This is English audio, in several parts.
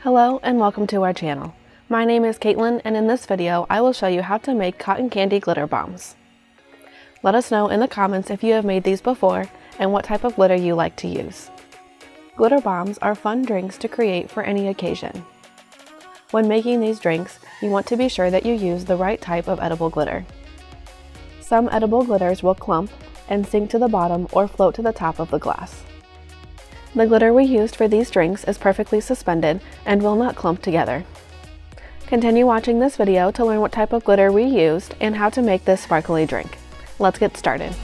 Hello and welcome to our channel. My name is Caitlin, and in this video I will show you how to make cotton candy glitter bombs. Let us know in the comments if you have made these before and what type of glitter you like to use. Glitter bombs are fun drinks to create for any occasion. When making these drinks, you want to be sure that you use the right type of edible glitter. Some edible glitters will clump and sink to the bottom or float to the top of the glass. The glitter we used for these drinks is perfectly suspended and will not clump together. Continue watching this video to learn what type of glitter we used and how to make this sparkly drink. Let's get started.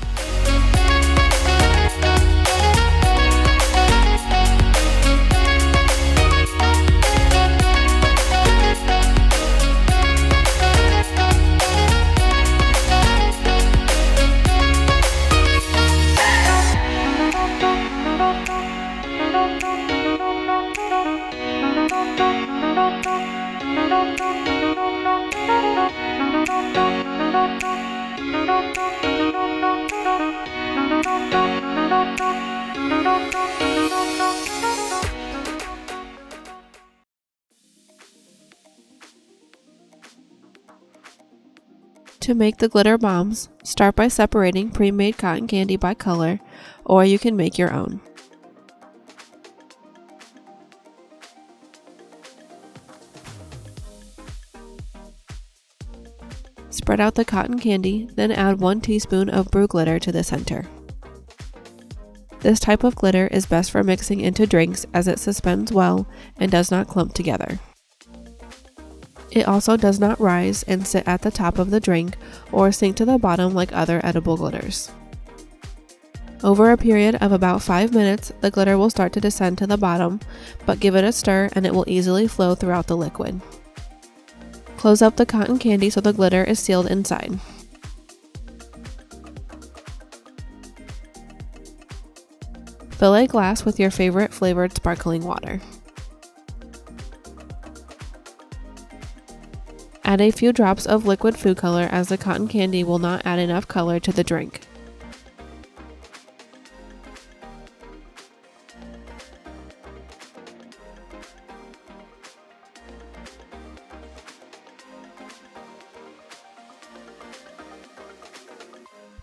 To make the glitter bombs, start by separating pre-made cotton candy by color, or you can make your own. Spread out the cotton candy, then add 1 teaspoon of brew glitter to the center. This type of glitter is best for mixing into drinks as it suspends well and does not clump together. It also does not rise and sit at the top of the drink or sink to the bottom like other edible glitters. Over a period of about 5 minutes, the glitter will start to descend to the bottom, but give it a stir and it will easily flow throughout the liquid. Close up the cotton candy so the glitter is sealed inside. Fill a glass with your favorite flavored sparkling water. Add a few drops of liquid food color as the cotton candy will not add enough color to the drink.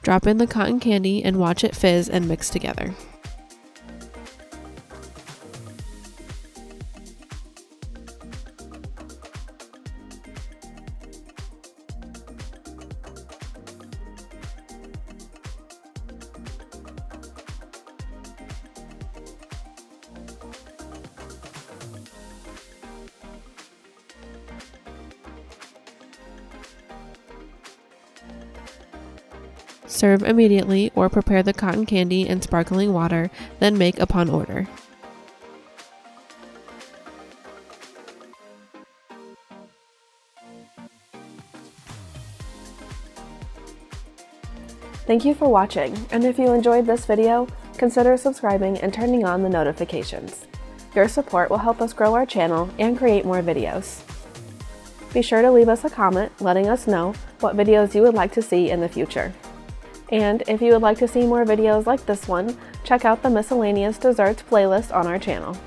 Drop in the cotton candy and watch it fizz and mix together. Serve immediately or prepare the cotton candy and sparkling water, then make upon order. Thank you for watching, and if you enjoyed this video, consider subscribing and turning on the notifications. Your support will help us grow our channel and create more videos. Be sure to leave us a comment letting us know what videos you would like to see in the future. And if you would like to see more videos like this one, check out the miscellaneous desserts playlist on our channel.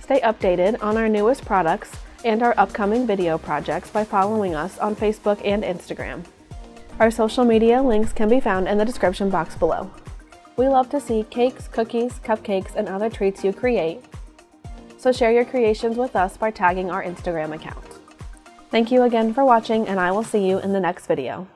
Stay updated on our newest products and our upcoming video projects by following us on Facebook and Instagram. Our social media links can be found in the description box below. We love to see cakes, cookies, cupcakes, and other treats you create, so share your creations with us by tagging our Instagram account. Thank you again for watching, and I will see you in the next video.